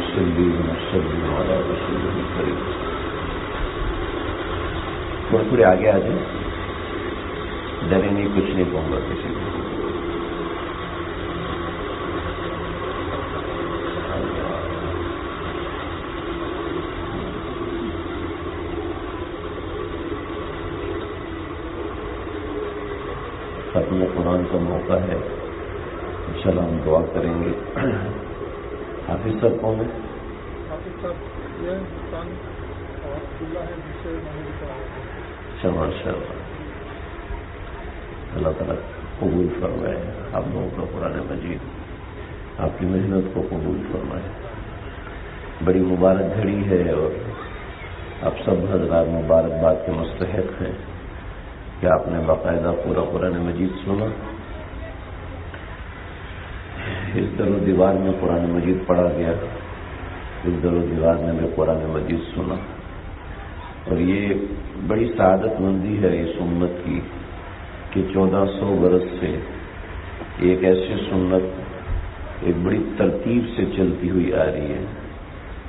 ونصلي ونسلم على رسوله الكريم. تھوڑے آگے آ جائیں، ڈرے نہیں، کچھ نہیں کہوں گا کسی کو. ختم قرآن کا موقع ہے، انشاءاللہ ہم دعا کریں گے. حافظ صاحب کون ہے؟ حافظ صاحب یہ ماشاء اللہ، اللہ تعالیٰ قبول فرمائے آپ لوگوں کا قرآن مجید، آپ کی محنت کو قبول فرمائے. بڑی مبارک گھڑی ہے اور آپ سب حضرات مبارکباد کے مستحق ہیں کہ آپ نے باقاعدہ پورا قرآن مجید سنا. اس در و دیوار میں قرآن مجید پڑھا گیا، اس در و دیوار میں بھی قرآن مجید سنا، اور یہ بڑی سعادت مندی ہے اس امت کی کہ 1400 برس سے ایک ایسی سنت ایک بڑی ترتیب سے چلتی ہوئی آ رہی ہے.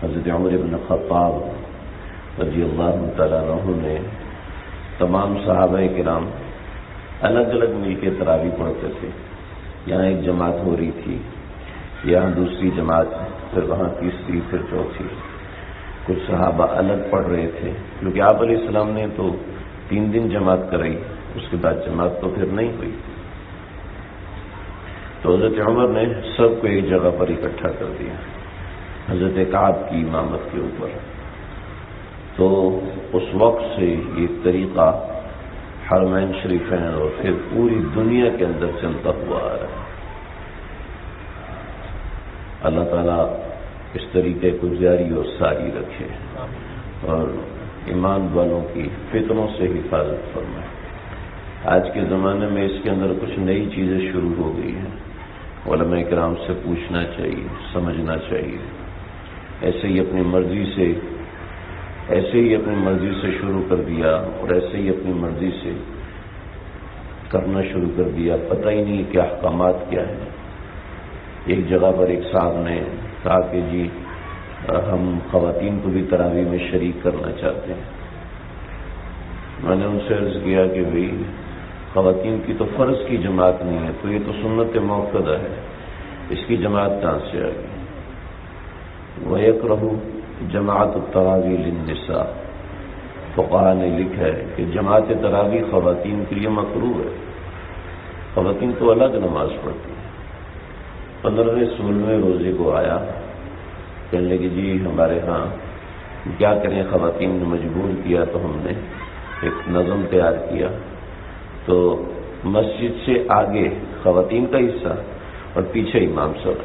حضرت عمر بن خطاب رضی اللہ تعالیٰ عنہ نے تمام صحابہ کرام الگ الگ مل کے تراویح پڑھتے تھے. یہاں ایک جماعت ہو رہی تھی، یہاں دوسری جماعت، پھر وہاں تیسری، پھر چوتھی. کچھ صحابہ الگ پڑھ رہے تھے کیونکہ آپ علیہ السلام نے تو 3 دن جماعت کرائی، اس کے بعد جماعت تو پھر نہیں ہوئی. تو حضرت عمر نے سب کو ایک جگہ پر اکٹھا کر دیا حضرت کعب کی امامت کے اوپر. تو اس وقت سے یہ طریقہ حرمین شریفین اور پھر پوری دنیا کے اندر چلتا ہوا آ رہا ہے. اللہ تعالیٰ اس طریقے کو جاری اور ساری رکھے اور ایمان والوں کی فتنوں سے حفاظت فرمائے. آج کے زمانے میں اس کے اندر کچھ نئی چیزیں شروع ہو گئی ہیں، علماء کرام سے پوچھنا چاہیے، سمجھنا چاہیے. ایسے ہی اپنی مرضی سے شروع کر دیا اور ایسے ہی اپنی مرضی سے کرنا شروع کر دیا، پتہ ہی نہیں کہ احکامات کیا ہیں. ایک جگہ پر ایک صاحب نے کہا کہ جی ہم خواتین کو بھی تراویح میں شریک کرنا چاہتے ہیں. میں نے ان سے عرض کیا کہ بھئی خواتین کی تو فرض کی جماعت نہیں ہے، تو یہ تو سنت موقدہ ہے، اس کی جماعت کہاں سے آ گئی؟ وَيَكْرَهُ جماعت التراویح للنساء، فقہاء نے لکھا ہے کہ جماعت تراویح خواتین کے لیے مکروہ ہے. خواتین تو الگ نماز پڑھتی ہیں. 15ویں 16ویں روزے کو آیا، کہنے لگے جی ہمارے ہاں کیا کریں، خواتین نے مجبور کیا تو ہم نے ایک نظم تیار کیا. تو مسجد سے آگے خواتین کا حصہ اور پیچھے امام صاحب.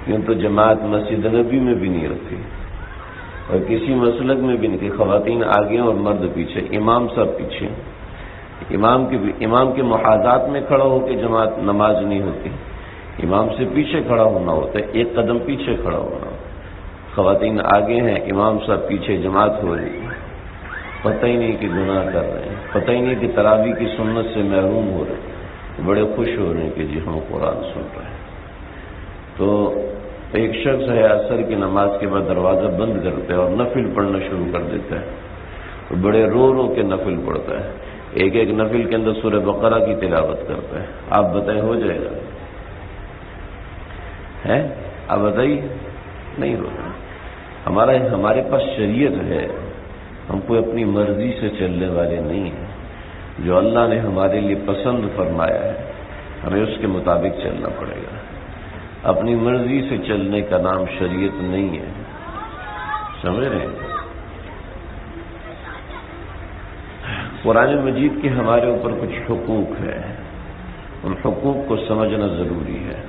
یوں تو جماعت مسجد نبی میں بھی نہیں رکھی اور کسی مسلک میں بھی نہیں کہ خواتین آگے اور مرد پیچھے، امام صاحب پیچھے. امام کے محاذات میں کھڑا ہو کے جماعت نماز نہیں ہوتی، امام سے پیچھے کھڑا ہونا ہوتا ہے، ایک قدم پیچھے کھڑا ہونا ہوتا ہے. خواتین آگے ہیں، امام صاحب پیچھے، جماعت ہو رہی ہے. پتہ ہی نہیں کہ گناہ کر رہے ہیں، پتہ ہی نہیں کہ تراویح کی سنت سے محروم ہو رہے ہیں. بڑے خوش ہو رہے ہیں کہ جی ہم قرآن سن رہے ہیں. تو ایک شخص ہے عصر کی نماز کے بعد دروازہ بند کرتا ہے اور نفل پڑھنا شروع کر دیتا ہے، اور بڑے رو رو کے نفل پڑھتا ہے. ایک نفل کے اندر سورہ بقرہ کی تلاوت کرتا ہے. آپ بتائیں ہو جائے گا؟ ہے آپ بتائیے، نہیں ہوگا. ہمارے پاس شریعت ہے، ہم کوئی اپنی مرضی سے چلنے والے نہیں ہیں. جو اللہ نے ہمارے لیے پسند فرمایا ہے ہمیں اس کے مطابق چلنا پڑے گا. اپنی مرضی سے چلنے کا نام شریعت نہیں ہے. سمجھ رہے ہیں؟ قرآن مجید کے ہمارے اوپر کچھ حقوق ہیں، ان حقوق کو سمجھنا ضروری ہے.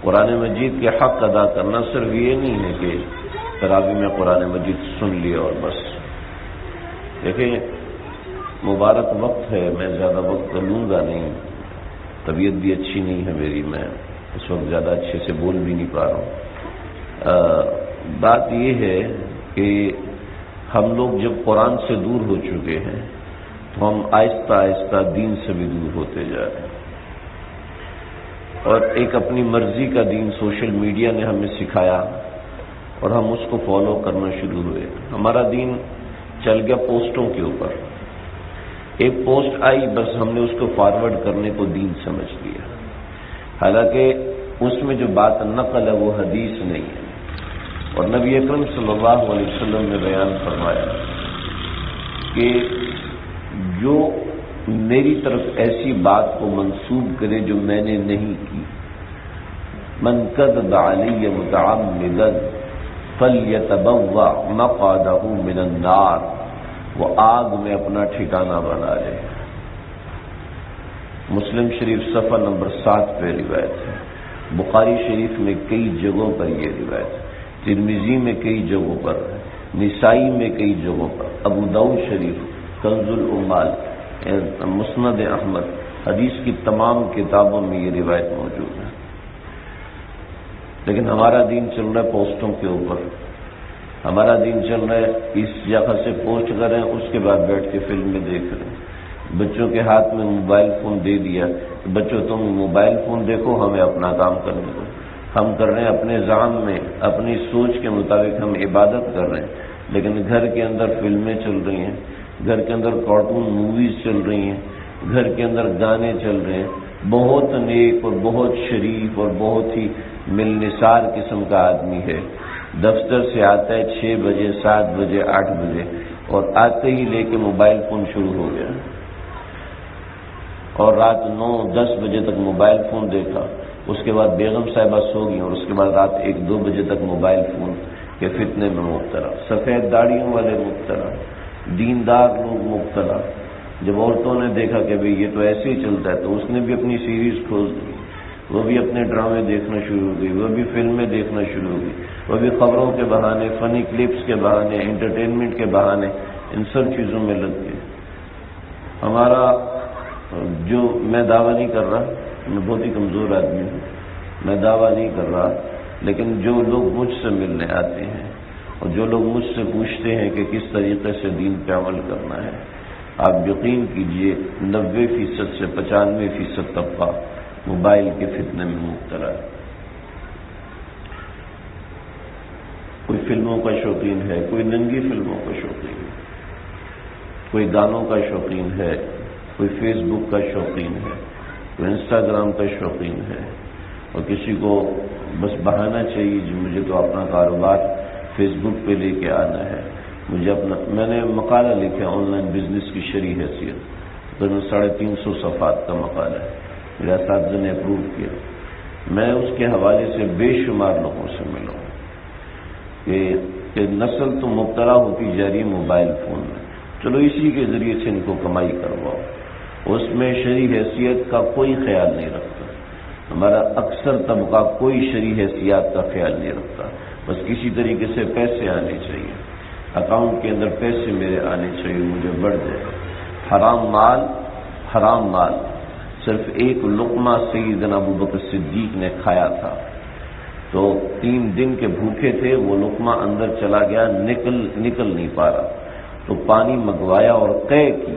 قرآن مجید کے حق ادا کرنا صرف یہ نہیں ہے کہ تراویح میں قرآن مجید سن لیا اور بس. دیکھیں مبارک وقت ہے، میں زیادہ وقت لوں گا نہیں، طبیعت بھی اچھی نہیں ہے میری، میں اس وقت زیادہ اچھے سے بول بھی نہیں پا رہا ہوں. بات یہ ہے کہ ہم لوگ جب قرآن سے دور ہو چکے ہیں تو ہم آہستہ آہستہ دین سے بھی دور ہوتے جا رہے ہیں. اور ایک اپنی مرضی کا دین سوشل میڈیا نے ہمیں سکھایا اور ہم اس کو فالو کرنا شروع ہوئے. ہمارا دین چل گیا پوسٹوں کے اوپر. ایک پوسٹ آئی، بس ہم نے اس کو فارورڈ کرنے کو دین سمجھ لیا، حالانکہ اس میں جو بات نقل ہے وہ حدیث نہیں ہے. اور نبی اکرم صلی اللہ علیہ وسلم نے بیان فرمایا کہ جو میری طرف ایسی بات کو منسوب کرے جو میں نے نہیں کی، من کذب علی متعمدا فلیتبوأ مقعدہ من النار، وہ آگ میں اپنا ٹھکانہ بنا لے. مسلم شریف صفحہ نمبر 7 پہ روایت ہے. بخاری شریف میں کئی جگہوں پر یہ روایت ہے، ترمذی میں کئی جگہوں پر، نسائی میں کئی جگہوں پر، ابو داؤد شریف، کنز العمال، مسند احمد، حدیث کی تمام کتابوں میں یہ روایت موجود ہے. لیکن ہمارا دین چل رہا ہے پوسٹوں کے اوپر. ہمارا دین چل رہا ہے اس جگہ سے پوسٹ کریں، اس کے بعد بیٹھ کے فلمیں دیکھ رہے ہیں. بچوں کے ہاتھ میں موبائل فون دے دیا، بچوں تم موبائل فون دیکھو، ہمیں اپنا کام کرنے دو. ہم کر رہے ہیں اپنے ذہن میں، اپنی سوچ کے مطابق ہم عبادت کر رہے ہیں، لیکن گھر کے اندر فلمیں چل رہی ہیں، گھر کے اندر کارٹون موویز چل رہی ہیں، گھر کے اندر گانے چل رہے ہیں. بہت نیک اور بہت شریف اور بہت ہی ملنسار قسم کا آدمی ہے، دفتر سے آتا ہے 6 بجے 7 بجے 8 بجے اور آتے ہی لے کے موبائل فون شروع ہو گیا، اور رات 9-10 بجے تک موبائل فون دیکھا. اس کے بعد بیگم صاحبہ سو گئی اور اس کے بعد رات 1-2 بجے تک موبائل فون کے فتنے میں مبتلا. سفید داڑھیوں والے مبتلا، دیندار لوگ مبتلا. جب عورتوں نے دیکھا کہ بھئی یہ تو ایسے ہی چلتا ہے، تو اس نے بھی اپنی سیریز کھول دی، وہ بھی اپنے ڈرامے دیکھنا شروع ہو گئی، وہ بھی فلمیں دیکھنا شروع ہو گئی، وہ بھی خبروں کے بہانے، فنی کلپس کے بہانے، انٹرٹینمنٹ کے بہانے ان سب چیزوں میں لگ گئے. ہمارا جو، میں دعویٰ نہیں کر رہا، میں بہت ہی کمزور آدمی ہوں، میں دعویٰ نہیں کر رہا، لیکن جو لوگ مجھ سے ملنے آتے ہیں اور جو لوگ مجھ سے پوچھتے ہیں کہ کس طریقے سے دین پہ عمل کرنا ہے، آپ یقین کیجئے 90% سے 95% طبقہ موبائل کے فتنے میں مبتلا ہے. کوئی فلموں کا شوقین ہے، کوئی ننگی فلموں کا شوقین ہے، کوئی گانوں کا شوقین ہے، کوئی فیس بک کا شوقین ہے، کوئی انسٹاگرام کا شوقین ہے، اور کسی کو بس بہانہ چاہیے جی مجھے تو اپنا کاروبار فیس بک پہ لے کے آنا ہے، مجھے اپنا. میں نے مقالہ لکھا آن لائن بزنس کی شرعی حیثیت، تقریباً 350 صفحات کا مقالہ ہے، میرے اساتذہ نے اپروو کیا. میں اس کے حوالے سے بے شمار لوگوں سے ملا ہوں کہ نسل تو مبتلا ہوتی جا رہی موبائل فون میں، چلو اسی کے ذریعے سے ان کو کمائی کرواؤ. اس میں شرعی حیثیت کا کوئی خیال نہیں رکھتا. ہمارا اکثر طبقہ کوئی شرعی حیثیت کا خیال نہیں رکھتا، بس کسی طریقے سے پیسے آنے چاہیے، اکاؤنٹ کے اندر پیسے میرے آنے چاہیے، مجھے بڑھ جائے. حرام مال صرف ایک لقمہ سیدنا ابوبکر صدیق نے کھایا تھا، تو 3 دن کے بھوکے تھے، وہ لقمہ اندر چلا گیا، نکل نہیں پا رہا، تو پانی منگوایا اور قے کی،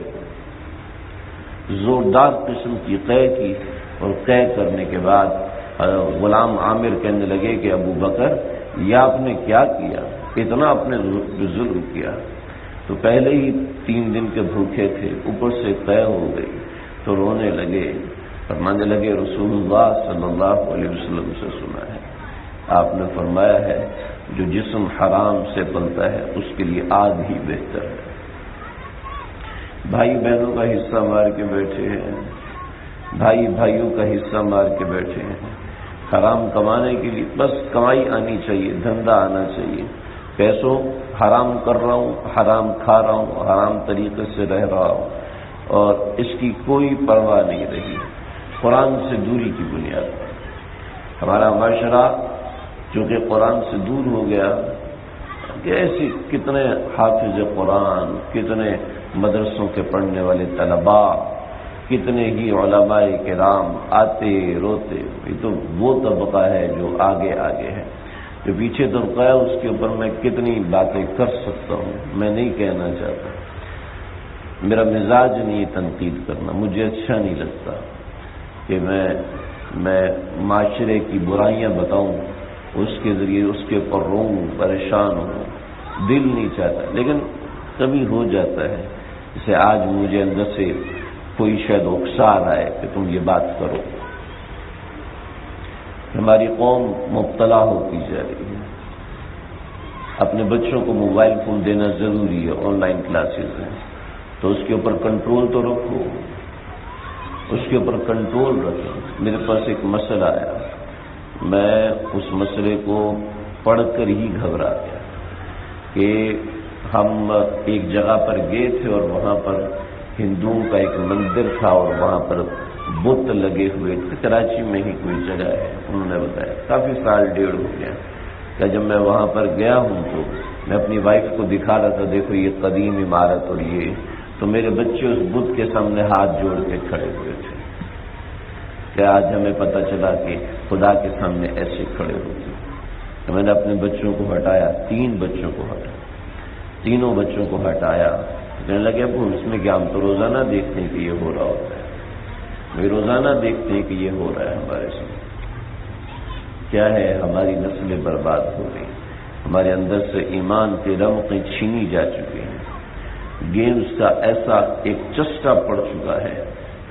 زوردار قسم کی قے کی، اور قے کرنے کے بعد غلام عامر کہنے لگے کہ ابو بکر یہ آپ نے کیا کیا، اتنا اپنے ظلم کیا. تو پہلے ہی 3 دن کے بھوکے تھے، اوپر سے قے ہو گئی، تو رونے لگے، فرمانے لگے رسول اللہ صلی اللہ علیہ وسلم سے سنا ہے، آپ نے فرمایا ہے جو جسم حرام سے پلتا ہے اس کے لیے آگ ہی بہتر ہے. بھائی بہنوں کا حصہ مار کے بیٹھے ہیں، بھائی بھائیوں کا حصہ مار کے بیٹھے ہیں، حرام کمانے کے لیے بس کمائی آنی چاہیے، دھندا آنا چاہیے. پیسوں حرام کر رہا ہوں، حرام کھا رہا ہوں، حرام طریقے سے رہ رہا ہوں، اور اس کی کوئی پرواہ نہیں رہی. قرآن سے دوری کی بنیاد پر ہمارا معاشرہ چونکہ قرآن سے دور ہو گیا، کہ ایسی کتنے حافظ قرآن، کتنے مدرسوں کے پڑھنے والے طلباء، کتنے ہی علماء کرام آتے روتے. یہ تو وہ طبقہ ہے جو آگے ہے، جو پیچھے طبقہ ہے اس کے اوپر میں کتنی باتیں کر سکتا ہوں، میں نہیں کہنا چاہتا. میرا مزاج نہیں تنقید کرنا، مجھے اچھا نہیں لگتا کہ میں میں معاشرے کی برائیاں بتاؤں، اس کے ذریعے اس کے اوپر روؤں، پریشان ہوں، دل نہیں چاہتا، لیکن کبھی ہو جاتا ہے۔ جیسے آج مجھے اندر سے کوئی شاید اکسا رہا ہے کہ تم یہ بات کرو۔ ہماری قوم مبتلا ہوتی جا رہی ہے۔ اپنے بچوں کو موبائل فون دینا ضروری ہے، آن لائن کلاسز ہیں، تو اس کے اوپر کنٹرول تو رکھو، اس کے اوپر کنٹرول رکھو۔ میرے پاس ایک مسئلہ آیا، میں اس مسئلے کو پڑھ کر ہی گھبرا گیا کہ ہم ایک جگہ پر گئے تھے اور وہاں پر ہندوؤں کا ایک مندر تھا اور وہاں پر بت لگے ہوئے تھے، کراچی میں ہی کوئی جگہ ہے، انہوں نے بتایا، کافی سال ڈیڑھ ہو گیا کہ جب میں وہاں پر گیا ہوں تو میں اپنی وائف کو دکھا رہا تھا، دیکھو یہ قدیم عمارت اور یہ، تو میرے بچے اس بت کے سامنے ہاتھ جوڑ کے کھڑے ہوئے تھے کہ آج ہمیں پتہ چلا کہ خدا کے سامنے ایسے کھڑے ہوتے ہیں۔ تو میں نے اپنے بچوں کو ہٹایا، 3 بچوں کو ہٹایا، تینوں بچوں کو ہٹایا، کہنے لگے ابو اس میں کیا، ہم تو روزانہ دیکھتے ہیں کہ یہ ہو رہا ہوتا ہے، وہ روزانہ دیکھتے ہیں کہ یہ ہو رہا ہے ہمارے ساتھ۔ کیا ہے، ہماری نسلیں برباد ہو گئی، ہمارے اندر سے ایمان کے رمقیں چھینی جا چکے ہیں، گیمز کا ایسا ایک چسکا پڑ چکا ہے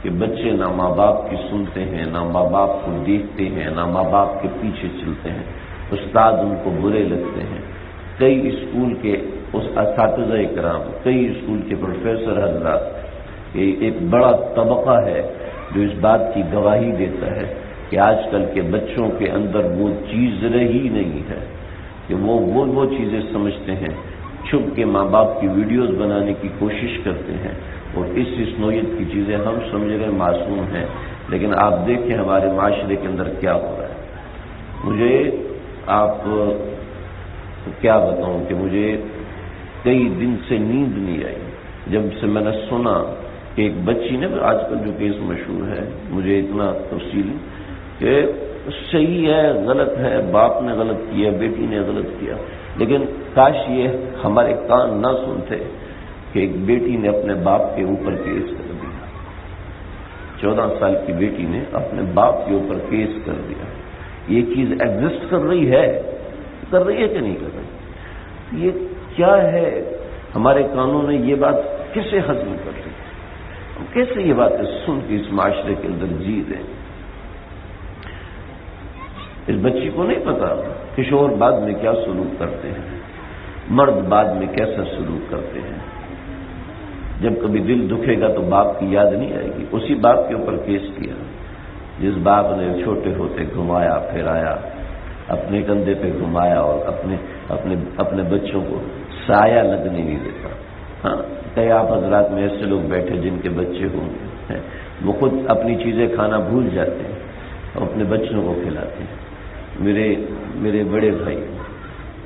کہ بچے نہ ماں باپ کی سنتے ہیں، نہ ماں باپ کو دیکھتے ہیں، نہ ماں باپ کے پیچھے چلتے ہیں، استاد ان کو برے لگتے ہیں۔ کئی اسکول کے اس اساتذہ کرام، کئی اسکول کے پروفیسر حضرات، ایک بڑا طبقہ ہے جو اس بات کی گواہی دیتا ہے کہ آج کل کے بچوں کے اندر وہ چیز رہی نہیں ہے کہ وہ چیزیں سمجھتے ہیں، چھپ کے ماں باپ کی ویڈیوز بنانے کی کوشش کرتے ہیں، اور اس نوعیت کی چیزیں ہم سمجھ رہے معصوم ہیں، لیکن آپ دیکھیں ہمارے معاشرے کے اندر کیا ہو رہا ہے۔ مجھے آپ کیا بتاؤں کہ مجھے کئی دن سے نیند نہیں آئی جب سے میں نے سنا کہ ایک بچی نے، آج کل جو کیس مشہور ہے، مجھے اتنا تفصیل کہ صحیح ہے غلط ہے، باپ نے غلط کیا، بیٹی نے غلط کیا، لیکن کاش یہ ہمارے کان نہ سنتے کہ ایک بیٹی نے اپنے باپ کے اوپر کیس کر دیا، 14 سال کی بیٹی نے اپنے باپ کے اوپر کیس کر دیا۔ یہ چیز ایگزسٹ کر رہی ہے کہ نہیں کر رہی؟ یہ کیا ہے؟ ہمارے قانون نے یہ بات کیسے ہضم کر رہی؟ ہم کیسے یہ باتیں سن کے اس معاشرے کے اندر جی رہے ہیں؟ اس بچی کو نہیں پتا کہ شوہر بعد میں کیا سلوک کرتے ہیں، مرد بعد میں کیسا سلوک کرتے ہیں۔ جب کبھی دل دکھے گا تو باپ کی یاد نہیں آئے گی۔ اسی باپ کے اوپر کیس کیا جس باپ نے چھوٹے ہوتے گھمایا پھرایا، اپنے کندھے پہ گھمایا اور اپنے بچوں کو سایہ لگنے نہیں دیتا۔ ہاں، کئی آپ حضرات میں ایسے لوگ بیٹھے جن کے بچے ہوں گے، وہ خود اپنی چیزیں کھانا بھول جاتے ہیں اور اپنے بچوں کو کھلاتے ہیں۔ میرے بڑے بھائی،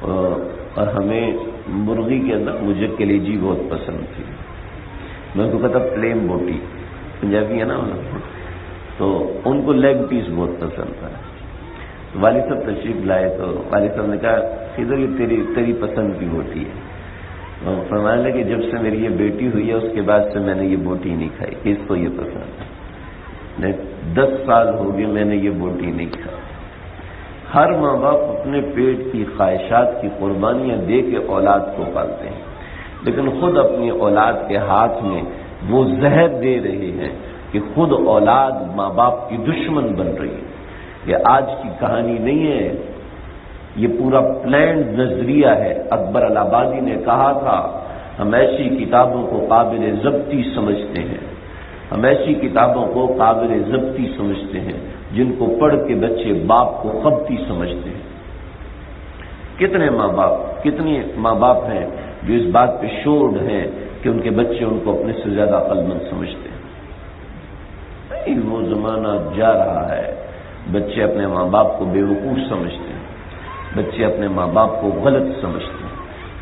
اور ہمیں مرغی کے اندر مجھے کلیجی بہت پسند تھی، میں ان کو کہتا پلین بوٹی، پنجابی ہے نا، تو ان کو لیگ پیس بہت پسند تھا۔ تو والد صاحب تشریف لائے تو والد صاحب نے کہا ادھر یہ تیری پسند کی بوٹی ہے۔ فرمانے لگے جب سے میری یہ بیٹی ہوئی ہے اس کے بعد سے میں نے یہ بوٹی نہیں کھائی، اس کو یہ پسند ہے۔ 10 سال ہو گئے میں نے یہ بوٹی نہیں کھائی۔ ہر ماں باپ اپنے پیٹ کی خواہشات کی قربانیاں دے کے اولاد کو پالتے ہیں، لیکن خود اپنی اولاد کے ہاتھ میں وہ زہر دے رہے ہیں کہ خود اولاد ماں باپ کی دشمن بن رہی ہے۔ یہ آج کی کہانی نہیں ہے، یہ پورا پلانڈ نظریہ ہے۔ اکبر الہآبادی نے کہا تھا ہم ایسی کتابوں کو قابل ضبطی سمجھتے ہیں، ہم ایسی کتابوں کو قابل ضبطی سمجھتے ہیں جن کو پڑھ کے بچے باپ کو خبطی سمجھتے ہیں۔ کتنے ماں باپ ہیں جو اس بات پہ شورڈ ہیں کہ ان کے بچے ان کو اپنے سے زیادہ عقل مند سمجھتے ہیں۔ نہیں، وہ زمانہ جا رہا ہے، بچے اپنے ماں باپ کو بے وقوف سمجھتے ہیں، بچے اپنے ماں باپ کو غلط سمجھتے ہیں،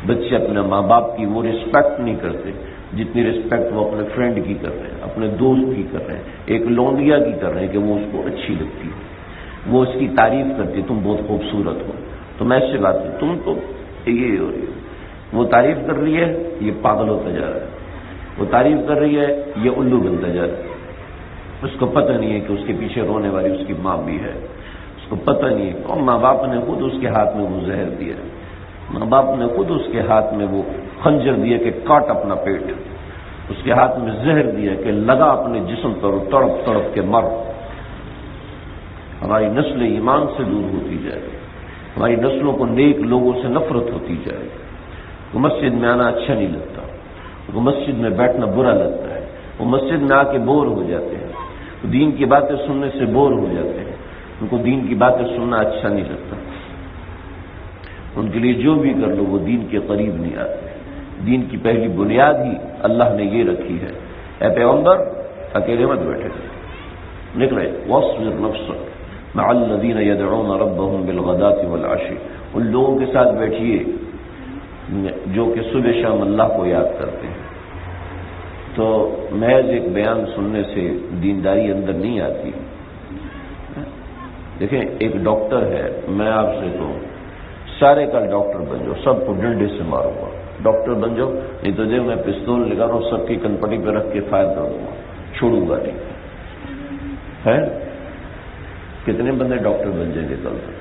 بچے اپنے ماں باپ کی وہ رسپیکٹ نہیں کرتے جتنی رسپیکٹ وہ اپنے فرینڈ کی کر رہے ہیں، اپنے دوست کی کر رہے ہیں، ایک لونڈیا کی کر رہے ہیں کہ وہ اس کو اچھی لگتی ہے، وہ اس کی تعریف کرتی ہے، تم بہت خوبصورت ہو، تم ایسے بات ہے، تم تو یہ ہو رہی ہے، وہ تعریف کر رہی ہے یہ پاگل ہوتا جا رہا ہے، وہ تعریف کر رہی ہے یہ الو بنتا جا رہا ہے۔ اس کو پتہ نہیں ہے کہ اس کے پیچھے رونے والی اس کی ماں بھی ہے، اس کو پتہ نہیں ہے، اور ماں باپ نے خود اس کے ہاتھ میں وہ زہر دیا، ماں باپ نے خود اس کے ہاتھ میں وہ خنجر دیا کہ کاٹ اپنا پیٹ، اس کے ہاتھ میں زہر دیا کہ لگا اپنے جسم پر تڑپ تڑپ کے مر۔ ہماری نسل ایمان سے دور ہوتی جائے، ہماری نسلوں کو نیک لوگوں سے نفرت ہوتی جائے، وہ مسجد میں آنا اچھا نہیں لگتا، وہ مسجد میں بیٹھنا برا لگتا ہے، وہ مسجد میں آ کے بور ہو جاتے ہیں، وہ دین کی باتیں سننے سے بور ہو جاتے ہیں، ان کو دین کی باتیں سننا اچھا نہیں لگتا، ان کے لیے جو بھی کر لو وہ دین کے قریب نہیں آتے۔ دین کی پہلی بنیاد ہی اللہ نے یہ رکھی ہے، اے پیغمبر اکیلے مت بیٹھے، نکلے واصبر نفسک مع الذین یدعون ربهم بالغداة والعشی، ان لوگوں کے ساتھ بیٹھیے جو کہ صبح شام اللہ کو یاد کرتے ہیں۔ تو محض ایک بیان سننے سے دینداری اندر نہیں آتی۔ دیکھیں ایک ڈاکٹر ہے، میں آپ سے کہوں سارے کل ڈاکٹر بن جاؤ، سب کو ڈنڈے سے ماروں گا، ڈاکٹر بن جاؤ، نہیں تو دیکھ میں پستول لگا رہا ہوں، سب کی کنپٹی پہ رکھ کے فائر کر دوں گا، چھوڑوں گا نہیں ہے۔ کتنے بندے ڈاکٹر بن جائیں گے کل تک؟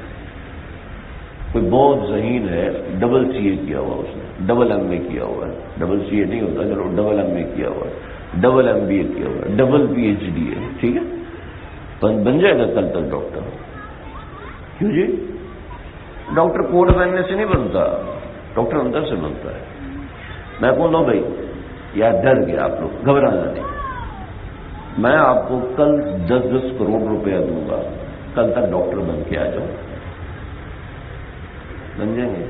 کوئی بہت ذہین ہے، ڈبل سی اے کیا ہوا، اس نے ڈبل ایم اے کیا ہوا ہے، ڈبل سی اے نہیں ہوتا، چلو ڈبل ایم اے کیا ہوا ہے، ڈبل ایم بی اے کیا ہوا ہے، ڈبل پی ایچ ڈی ہے، ٹھیک ہے، بن جائے گا کل تک ڈاکٹر؟ کیوں جی؟ ڈاکٹر کوٹ پہننے سے نہیں بنتا، ڈاکٹر اندر سے بنتا ہے۔ میں کہوں لو بھائی یا ڈر گیا آپ لوگ، گھبرانا نہیں، میں آپ کو کل 10-10 کروڑ روپیہ دوں گا، کل تک ڈاکٹر بن کے آ جاؤ، بن جائیں گے؟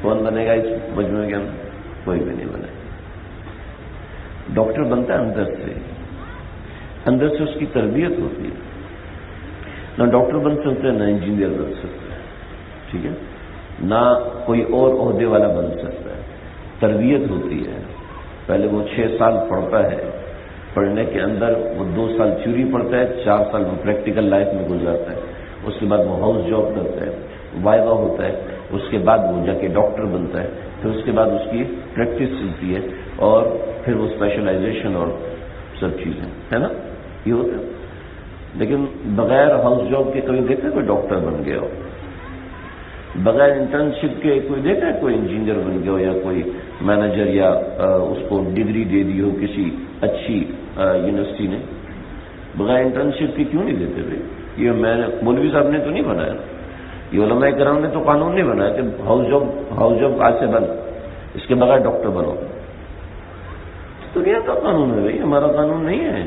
کون بنے گا اس مجموعے کے اندر؟ کوئی بھی نہیں بنے۔ ڈاکٹر بنتا ہے اندر سے، اندر سے اس کی تربیت ہوتی ہے، نہ ڈاکٹر بن سکتے نہ انجینئر بن سکتے ہیں، ٹھیک ہے، نہ کوئی اور عہدے والا بن سکتا ہے، تربیت ہوتی ہے۔ پہلے وہ 6 سال پڑھتا ہے، پڑھنے کے اندر وہ 2 سال تھیوری پڑھتا ہے، 4 سال وہ پریکٹیکل لائف میں گزارتا ہے، اس کے بعد وہ ہاؤس جاب کرتا ہے، وائوا ہوتا ہے، اس کے بعد وہ جا کے ڈاکٹر بنتا ہے، پھر اس کے بعد اس کی پریکٹس چلتی ہے، اور پھر وہ اسپیشلائزیشن اور سب چیزیں ہے نا، یہ ہوتا ہے۔ لیکن بغیر ہاؤس جاب کے کبھی دیکھا کوئی ڈاکٹر بن گیا ہو؟ بغیر انٹرنشپ کے کوئی دیکھا ہے کوئی انجینئر بن گیا ہو، یا کوئی مینیجر، یا اس کو ڈگری دے دی ہو کسی اچھی یونیورسٹی نے؟ بغیر انٹرنشپ کی کیوں نہیں دیتے بھائی؟ یہ میں نے مولوی صاحب نے تو نہیں بنایا، یہ علماء کرام نے تو قانون نہیں بنایا کہ ہاؤس جاب آج سے بند، اس کے بغیر ڈاکٹر بنو۔ دنیا کا قانون ہے بھائی، ہمارا قانون نہیں ہے،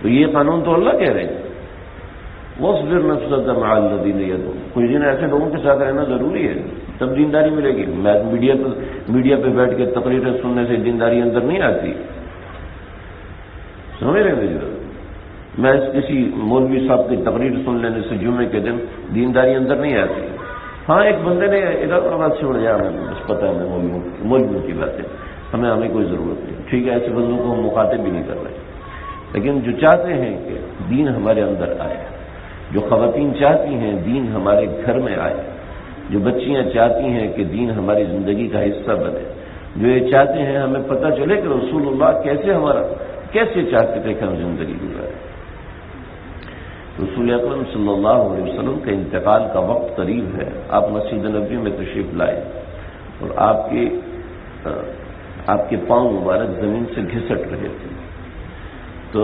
تو یہ قانون تو اللہ کہہ رہے ہیں وَاصْبِرْ نَفْسَكَ مَعَ الَّذِينَ يَدْعُونَ، کچھ دن ایسے لوگوں کے ساتھ رہنا ضروری ہے، تب دینداری ملے گی۔ میڈیا پہ بیٹھ کے تقریریں سننے سے دینداری اندر نہیں آتی، سمجھ رہے ہیں میری بات؟ میں کسی مولوی صاحب کی تقریر سن لینے سے جمعے کے دن دینداری اندر نہیں آتی۔ ہاں ایک بندے نے ادھر بات چھوڑ دیا، ہمیں بس پتہ ہے ہمیں مولویوں کی باتیں، ہمیں کوئی ضرورت نہیں، ٹھیک ہے، ایسے بندوں کو ہم مخاطب بھی نہیں کر رہے، لیکن جو چاہتے ہیں کہ دین ہمارے اندر آئے، جو خواتین چاہتی ہیں دین ہمارے گھر میں آئے، جو بچیاں چاہتی ہیں کہ دین ہماری زندگی کا حصہ بنے، جو یہ چاہتے ہیں ہمیں پتہ چلے کہ رسول اللہ کیسے چاہتے تھے کہ ہم زندگی گزاریں۔ رسول اکرم صلی اللہ علیہ وسلم کے انتقال کا وقت قریب ہے، آپ مسجد نبوی میں تشریف لائے اور آپ کے پاؤں مبارک زمین سے گھسٹ رہے تھے، تو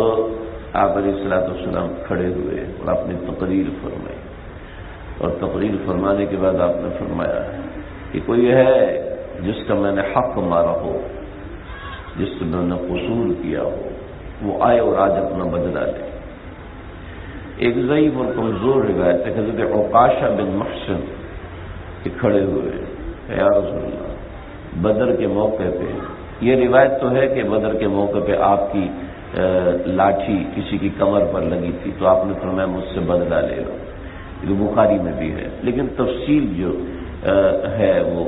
آپ علیہ الصلوۃ والسلام کھڑے ہوئے اور آپ نے تقریر فرمائی، اور تقریر فرمانے کے بعد آپ نے فرمایا کہ کوئی ہے جس کا میں نے حق مارا ہو، جس سے میں نے قصور کیا ہو، وہ آئے اور آج اپنا بدلہ لے۔ ایک ضعیف اور کمزور روایت ہے، حضرت عکاشہ بن محصن کہ کھڑے ہوئے، یا رسول اللہ بدر کے موقع پہ، یہ روایت تو ہے کہ بدر کے موقع پہ آپ کی لاٹھی کسی کی کمر پر لگی تھی تو آپ نے فرمایا مجھ سے بدلہ لے لو، یہ بخاری میں بھی ہے، لیکن تفصیل جو ہے وہ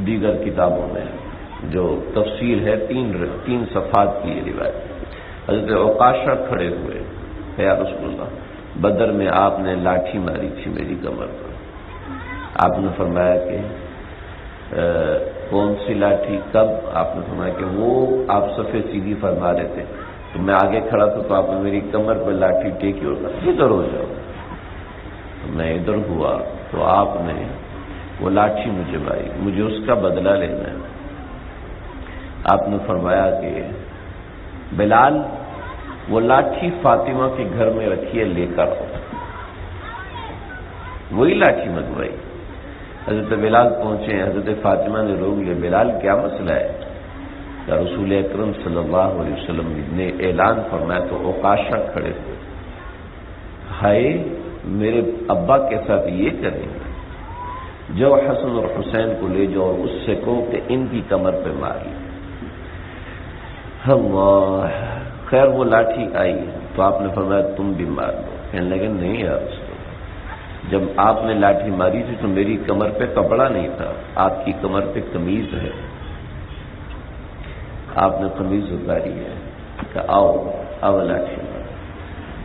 دیگر کتابوں میں جو تفصیل ہے 3 صفحات کی یہ روایت۔ حضرت عکاشہ کھڑے ہوئے، یا رسول اللہ بدر میں آپ نے لاٹھی ماری تھی میری کمر پر، آپ نے فرمایا کہ کون سی لاٹھی، کب؟ آپ نے فرمایا کہ وہ آپ صفے سیدھی فرما رہے تھے، تو میں آگے کھڑا تھا تو آپ نے میری کمر پہ لاٹھی ٹیکی اور کہا ادھر ہو جاؤ. تو میں ادھر ہوا تو آپ نے وہ لاٹھی مجھے ماری, مجھے اس کا بدلہ لینا ہے. آپ نے فرمایا کہ بلال وہ لاٹھی فاطمہ کے گھر میں رکھیے, لے کر آؤ. وہی لاٹھی منگوائی. حضرت بلال پہنچے ہیں, حضرت فاطمہ نے روک لیا, بلال کیا مسئلہ ہے؟ کہ رسول اکرم صلی اللہ علیہ وسلم نے اعلان فرمایا تو اوقاشا کھڑے ہوئے, ہائے میرے ابا کے ساتھ یہ کریں گے, جو حسن اور حسین کو لے جاؤ اور اس سے کہو کہ ان کی کمر پہ ماری. اللہ خیر وہ لاٹھی آئی تو آپ نے فرمایا تم بھی مار دو. کہنے لگے نہیں یار, جب آپ نے لاٹھی ماری تھی تو میری کمر پہ کپڑا نہیں تھا, آپ کی کمر پہ قمیض ہے, آپ نے قمیض اتاری ہے. کہ آؤ اب لاٹھی مارو.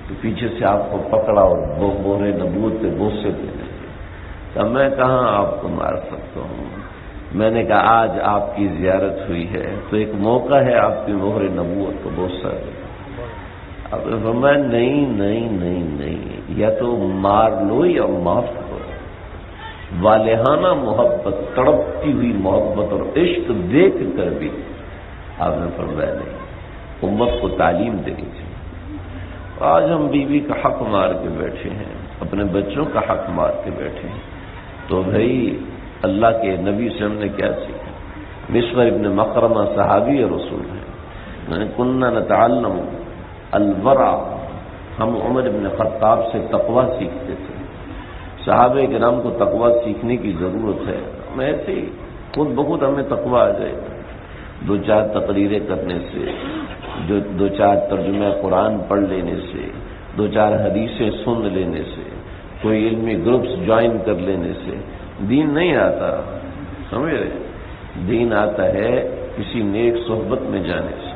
تو پیچھے سے آپ کو پکڑا اور بورے نبوت پہ بوسے دینے لگے. تو میں کہاں آپ کو مار سکتا ہوں. میں نے کہا آج آپ کی زیارت ہوئی ہے تو ایک موقع ہے آپ کی مہر نبوت کو بوسا دے. اب میں نہیں نہیں نہیں نہیں, یا تو مار لو یا معاف کرو. والہانہ محبت, تڑپتی ہوئی محبت اور عشق دیکھ کر بھی آپ نے فرمایا نہیں, امت کو تعلیم دینی چاہیے. آج ہم بیوی کا حق مار کے بیٹھے ہیں, اپنے بچوں کا حق مار کے بیٹھے ہیں. تو بھائی اللہ کے نبی سے ہم نے کیا سیکھا؟ مسور ابن مخرمہ صحابی رسول ہیں, کننا نتعلم الورع, ہم عمر ابن خطاب سے تقوی سیکھتے تھے. صحابہ کرام کو تقوی سیکھنے کی ضرورت ہے. ہم ایسے ہی خود بخود ہمیں تقوی آ جائے گا, دو چار تقریریں کرنے سے, جو دو چار ترجمہ قرآن پڑھ لینے سے, دو چار حدیثیں سن لینے سے, کوئی علمی گروپس جوائن کر لینے سے دین نہیں آتا. سمجھ رہے؟ دین آتا ہے کسی نیک صحبت میں جانے سے.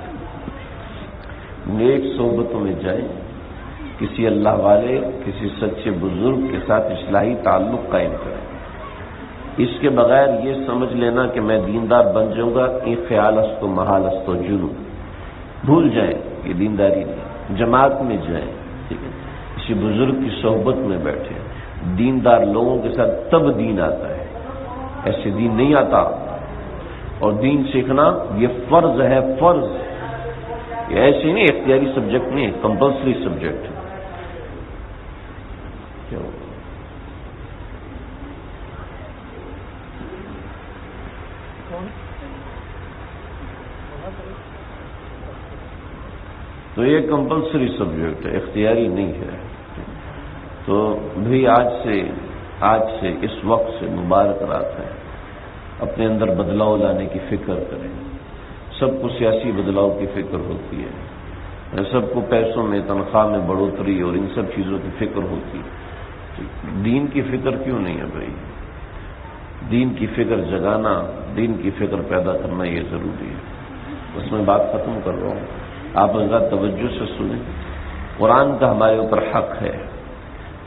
نیک صحبتوں میں جائیں, کسی اللہ والے, کسی سچے بزرگ کے ساتھ اصلاحی تعلق قائم کریں. اس کے بغیر یہ سمجھ لینا کہ میں دیندار بن جاؤں گا, یہ خیال است و محال است و جنون, بھول جائیں, یہ دینداری نہیں. جماعت میں جائیں, ٹھیک ہے, کسی بزرگ کی صحبت میں بیٹھیں, دیندار لوگوں کے ساتھ, تب دین آتا ہے. ایسے دین نہیں آتا. اور دین سیکھنا یہ فرض ہے, فرض. یہ ایسے نہیں اختیاری سبجیکٹ نہیں ہے, کمپلسری سبجیکٹ ہے. تو یہ کمپلسری سبجیکٹ ہے, اختیاری نہیں ہے. تو بھی آج سے اس وقت سے مبارک رات ہے, اپنے اندر بدلاؤ لانے کی فکر کریں. سب کو سیاسی بدلاؤ کی فکر ہوتی ہے, سب کو پیسوں میں, تنخواہ میں بڑھوتری اور ان سب چیزوں کی فکر ہوتی ہے. دین کی فکر کیوں نہیں ہے بھائی؟ دین کی فکر جگانا, دین کی فکر پیدا کرنا یہ ضروری ہے. اس میں بات ختم کر رہا ہوں, آپ حضرات توجہ سے سنیں. قرآن کا ہمارے اوپر حق ہے.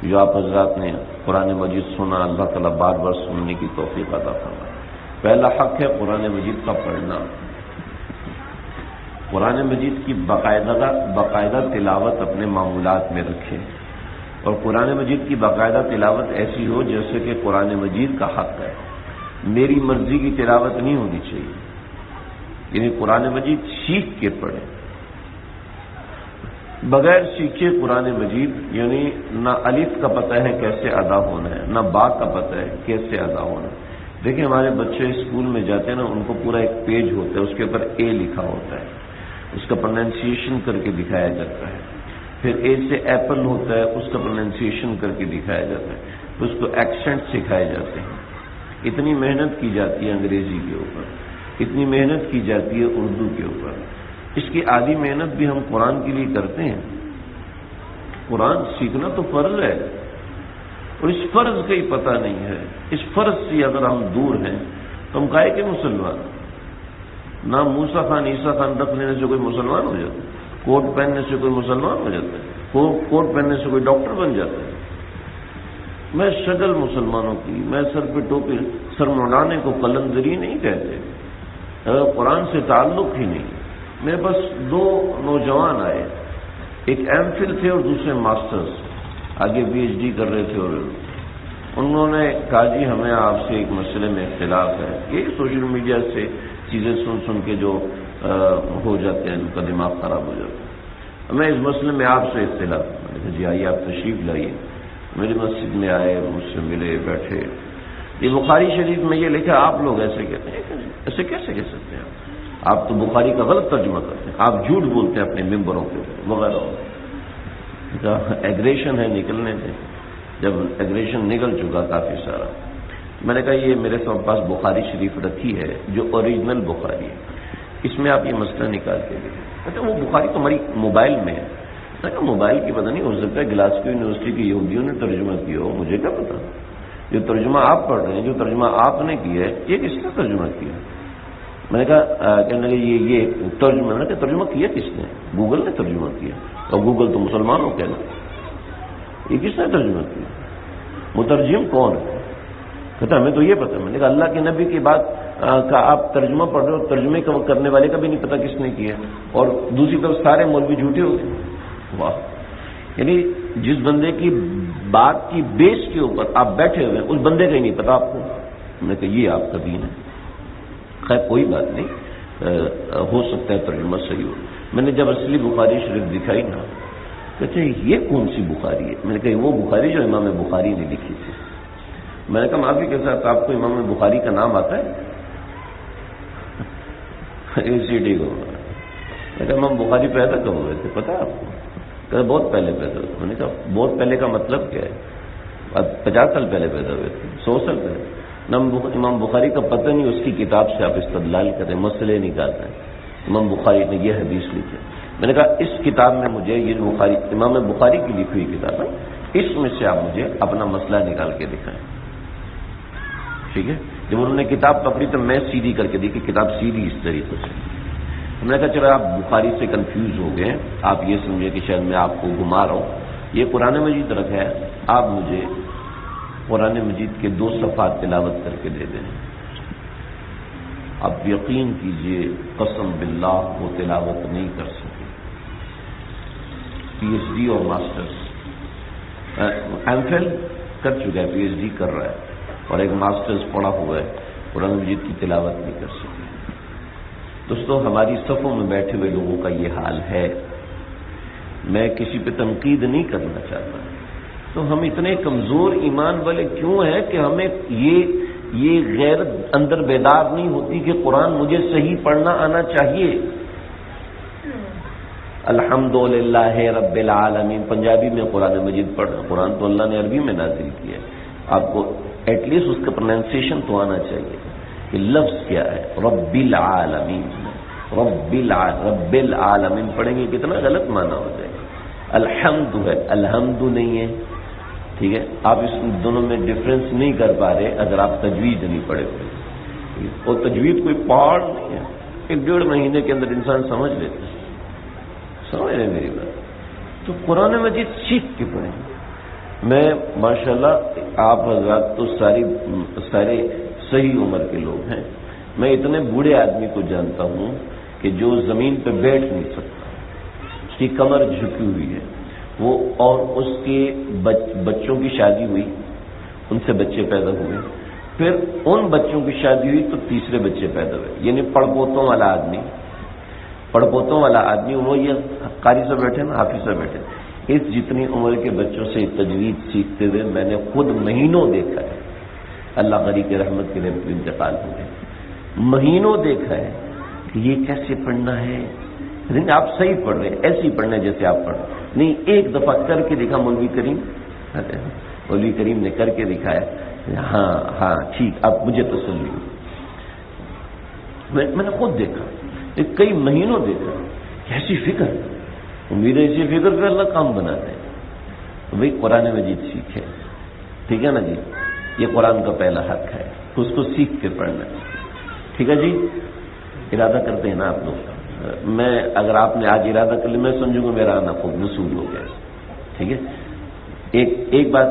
جو آپ حضرات نے قرآن مجید سنا, اللہ تعالیٰ بار بار سننے کی توفیق عطا فرمائے. پہلا حق ہے قرآن مجید کا پڑھنا. قرآن مجید کی باقاعدہ تلاوت اپنے معمولات میں رکھیں, اور قرآن مجید کی باقاعدہ تلاوت ایسی ہو جیسے کہ قرآن مجید کا حق ہے. میری مرضی کی تلاوت نہیں ہونی چاہیے. یعنی قرآن مجید سیکھ کے پڑھیں, بغیر سیکھے قرآن مجید, یعنی نہ الف کا پتہ ہے کیسے ادا ہونا ہے, نہ با کا پتہ ہے کیسے ادا ہونا ہے. دیکھیں ہمارے بچے اسکول میں جاتے ہیں نا, ان کو پورا ایک پیج ہوتا ہے, اس کے اوپر اے لکھا ہوتا ہے, اس کا پروننسیشن کر کے دکھایا جاتا ہے. پھر اے سے ایپل ہوتا ہے, اس کا پروننسیشن کر کے دکھایا جاتا ہے. پھر اس کو ایکسنٹ سکھائے جاتے ہیں. اتنی محنت کی جاتی ہے انگریزی کے اوپر, اتنی محنت کی جاتی ہے اردو کے اوپر. اس کی آدھی محنت بھی ہم قرآن کے لیے کرتے ہیں. قرآن سیکھنا تو فرض ہے, اور اس فرض کا ہی پتہ نہیں ہے. اس فرض سے اگر ہم دور ہیں تو ہم کہے کہ مسلمان. نہ موسیٰ خان عیسیٰ خان رکھ لینے سے کوئی مسلمان ہو جاتا ہے, کوٹ پہننے سے کوئی مسلمان ہو جاتا ہے, کوٹ پہننے سے کوئی ڈاکٹر بن جاتا ہے. میں شکل مسلمانوں کی, میں سر پہ ٹوپی, سر منڈانے کو قلندری نہیں کہتے. اگر قرآن سے تعلق ہی نہیں, میرے پاس 2 نوجوان آئے، ایک ایم فل تھے اور دوسرے ماسٹرز، آگے پی ایچ ڈی کر رہے تھے، اور انہوں نے کہا جی ہمیں آپ سے ایک مسئلے میں اختلاف ہے. یہ سوشل میڈیا سے چیزیں سن کے جو ہو جاتے ہیں، ان کا دماغ خراب ہو جاتا ہے. میں اس مسئلے میں آپ سے اختلاف. میں نے کہا جی آئیے، آپ تشریف لائیے. میری مسجد میں آئے، مجھ سے ملے، بیٹھے. یہ بخاری شریف میں یہ لکھا، آپ لوگ ایسے کہتے ہیں. ایسے کیسے کہہ سکتے ہیں آپ تو بخاری کا غلط ترجمہ کرتے ہیں، آپ جھوٹ بولتے ہیں اپنے ممبروں کے وغیرہ. ایگریشن ہے، نکلنے دیں. جب ایگریشن نکل چکا کافی سارا، میں نے کہا یہ میرے پاس بخاری شریف رکھی ہے جو اوریجنل بخاری ہے، اس میں آپ یہ مسئلہ نکال کے دیں. اچھا وہ بخاری تو ہماری موبائل میں ہے. میں نے کہا موبائل کی پتہ نہیں، ہو سکتا ہے گلاسکو یونیورسٹی کی یہودیوں نے ترجمہ کیا ہو، مجھے کیا پتا. جو ترجمہ آپ پڑھ رہے ہیں، جو ترجمہ آپ نے کیا ہے، یہ کس نے ترجمہ کیا؟ میں نے کہا کہنے لگے یہ ترجمہ. میں نے کہا ترجمہ کیا کس نے؟ گوگل نے ترجمہ کیا. اور گوگل تو مسلمانوں کا نا. یہ کس نے ترجمہ کیا؟ مترجم کون ہے؟ کہتا ہمیں تو یہ پتا. میں نے کہا اللہ کے نبی کی بات کا آپ ترجمہ پڑھ رہے ہو، ترجمے کرنے والے کا بھی نہیں پتا کس نے کیا، اور دوسری طرف سارے مولوی جھوٹے ہو گئے. واہ. یعنی جس بندے کی بات کی بیس کے اوپر آپ بیٹھے ہوئے ہیں، اس بندے کا ہی نہیں پتا آپ کو. میں نے کہا یہ آپ کا دین ہے. خیر کوئی بات نہیں، ہو سکتا ہے ترجمہ صحیح ہو. میں نے جب اصلی بخاری شریف دکھائی نا، کہتے ہیں یہ کون سی بخاری ہے؟ میں نے کہا وہ بخاری جو امام بخاری نے لکھی تھی. میں نے کہا معافی کے ساتھ آپ کو امام بخاری کا نام آتا ہے؟ ٹھیک ہو. میں کہا امام بخاری پیدا کب ہوئے تھے پتا ہے آپ کو؟ کہ بہت پہلے پیدا ہوئے. میں نے کہا بہت پہلے کا مطلب کیا ہے؟ 50 سال پہلے پیدا ہوئے تھے، 100 سال پہلے. امام بخاری کا پتہ نہیں، اس کی کتاب سے آپ استدلال کریں، مسئلے نکالتے ہیں. امام بخاری نے یہ حدیث لکھی. میں نے کہا اس کتاب میں مجھے یہ بخاری، امام بخاری کی لکھی ہوئی کتاب ہے، اس میں سے آپ مجھے اپنا مسئلہ نکال کے دکھائیں. ٹھیک ہے. جب انہوں نے کتاب پکڑی تو میں سیدھی کر کے دی کہ کتاب سیدھی اس طریقے سے. ہم نے کہا چلو آپ بخاری سے کنفیوز ہو گئے، آپ یہ سمجھے کہ شاید میں آپ کو گھما رہا ہوں. یہ قرآن مجید رکھا ہے، آپ مجھے قرآن مجید کے 2 صفحات تلاوت کر کے دے دیں. آپ یقین کیجئے قسم باللہ وہ تلاوت نہیں کر سکے. پی ایچ ڈی اور ماسٹرز، ایم فل کر چکا ہے، پی ایچ ڈی کر رہا ہے، اور ایک ماسٹرز پڑھا ہوا ہے، قرآن مجید کی تلاوت نہیں کر سکے. دوستو ہماری صفوں میں بیٹھے ہوئے لوگوں کا یہ حال ہے. میں کسی پہ تنقید نہیں کرنا چاہتا، تو ہم اتنے کمزور ایمان والے کیوں ہیں کہ ہمیں یہ غیرت اندر بیدار نہیں ہوتی کہ قرآن مجھے صحیح پڑھنا آنا چاہیے. الحمدللہ رب العالمین پنجابی میں قرآن مجید پڑھنا، قرآن تو اللہ نے عربی میں نازل کیا ہے، آپ کو ایٹ لیسٹ اس کا پروننسیشن تو آنا چاہیے کہ لفظ کیا ہے. رب العالمین، رب العالمین پڑھیں گے کتنا غلط معنی ہو جائے گا. الحمد ہے، الحمد نہیں ہے. ٹھیک ہے. آپ اس دونوں میں ڈفرنس نہیں کر پا رہے اگر آپ تجوید نہیں پڑھے ہوئے. اور تجوید کوئی پہاڑ نہیں ہے، 1-1.5 مہینے کے اندر انسان سمجھ لیتے ہیں. سمجھ رہے میری بات؟ تو قرآن مجید سیکھ کے پڑھیں. میں ماشاءاللہ آپ حضرات تو سارے صحیح عمر کے لوگ ہیں. میں اتنے بوڑھے آدمی کو جانتا ہوں کہ جو زمین پہ بیٹھ نہیں سکتا، اس کی کمر جھکی ہوئی ہے وہ، اور اس کے بچوں کی شادی ہوئی، ان سے بچے پیدا ہوئے، پھر ان بچوں کی شادی ہوئی تو تیسرے بچے پیدا ہوئے. یعنی پڑپوتوں والا آدمی وہ یہ قاری سے بیٹھے نا، حافظ سے بیٹھے، اس جتنی عمر کے بچوں سے تجوید سیکھتے ہوئے میں نے خود مہینوں دیکھا ہے. اللہ غری کے رحمت کے لیے انتقال ہو گئے. مہینوں دیکھا ہے کہ یہ کیسے پڑھنا ہے. آپ صحیح پڑھ رہے ہیں، ایسے ہی پڑھنا ہے جیسے آپ پڑھ رہے ہیں. نہیں، ایک دفعہ کر کے دکھا مولوی کریم نے کر کے دکھایا. ہاں ٹھیک، اب مجھے تسلی ہوئی. میں نے خود دیکھا، کئی مہینوں دیکھا. ایسی فکر، امید ہے ایسی فکر پہ اللہ کام بناتے ہیں. بھائی قرآن مجید سیکھے. ٹھیک ہے نا جی، یہ قرآن کا پہلا حق ہے، اس کو سیکھ کے پڑھنا. ٹھیک ہے جی. ارادہ کرتے ہیں نا آپ لوگ. میں اگر آپ نے آج ارادہ کر لیا، میں سمجھوں گا میرا آنا خوب وصول ہو گیا. ٹھیک ہے. ایک بات.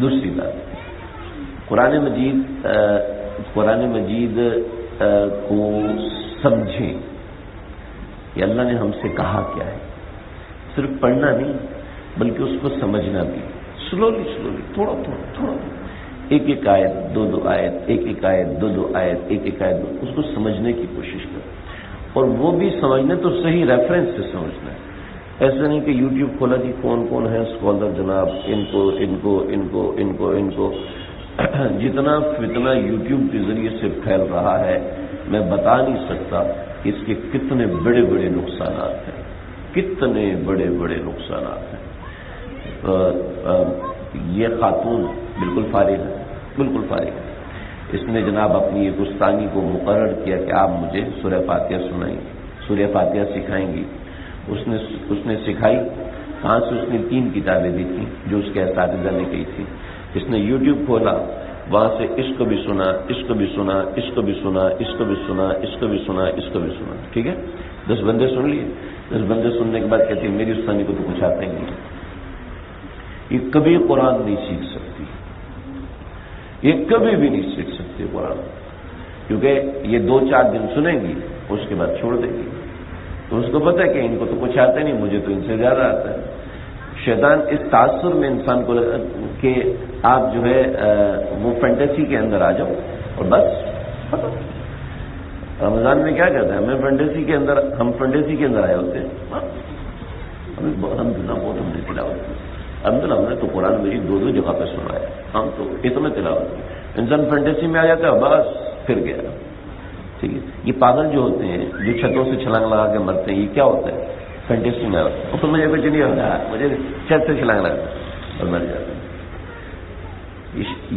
دوسری بات، قرآن مجید کو سمجھیں. کہ اللہ نے ہم سے کہا کیا ہے. صرف پڑھنا نہیں بلکہ اس کو سمجھنا بھی, سلولی تھوڑا تھوڑا, ایک ایک آیت, دو آیت, ایک آیت, دو آیت, ایک آیت, اس کو سمجھنے کی کوشش کریں. اور وہ بھی سمجھنا تو صحیح ریفرنس سے سمجھنا ہے. ایسا نہیں کہ یوٹیوب کھولا جی کون ہے اسکالر جناب, ان کو جتنا فتنہ یوٹیوب کے ذریعے سے پھیل رہا ہے میں بتا نہیں سکتا کہ اس کے کتنے بڑے بڑے نقصانات ہیں, کتنے بڑے بڑے نقصانات ہیں. یہ خاتون بالکل فارغ ہے. اس نے جناب اپنی ایک استانی کو مقرر کیا کہ آپ مجھے سورہ فاتحہ سنائیں گی, سورہ فاتحہ سکھائیں گی. اس نے سکھائی. کہاں سے؟ اس نے 3 کتابیں دی تھیں جو اس کے اساتذہ نے کہی تھی. اس نے یوٹیوب کھولا, وہاں سے اس کو بھی سنا, اس کو بھی سنا, اس کو بھی سنا, اس کو بھی سنا, اس کو بھی سنا, اس کو بھی سنا. ٹھیک ہے, 10 بندے سن لیے. 10 بندے سننے کے بعد کہتی میری استانی کو تو کچھ آتا ہی نہیں, یہ کبھی قرآن نہیں سیکھ سکتی, یہ کبھی بھی نہیں سیکھ سکتی قرآن, کیونکہ یہ 2-4 دن سنیں گی اس کے بعد چھوڑ دیں گی. تو اس کو پتہ ہے کہ ان کو تو کچھ آتا نہیں, مجھے تو ان سے زیادہ آتا ہے. شیطان اس تاثر میں انسان کو لگا کہ آپ جو ہے وہ فینٹیسی کے اندر آ جاؤ اور بس. رمضان میں کیا کہتا ہے, ہم فینٹیسی کے اندر آئے ہوتے ہیں. الحمدللہ بہت ہم نے تلاوت کی, الحمدللہ ہم نے تو قرآن میری 2 جگہ پہ سنا ہے, ہم تو اتنے تلاوت کی. انسان فینٹیسی میں آ جاتا ہے, بس پھر گیا. ٹھیک ہے, یہ پاگل جو ہوتے ہیں جو چھتوں سے چھلانگ لگا کے مرتے ہیں, یہ کیا ہوتا ہے؟ فینٹیسی میں ہوتا ہے. مجھے کچھ نہیں ہوتا, مجھے چھت سے چھلانگ لگا اور مر جاتا ہے.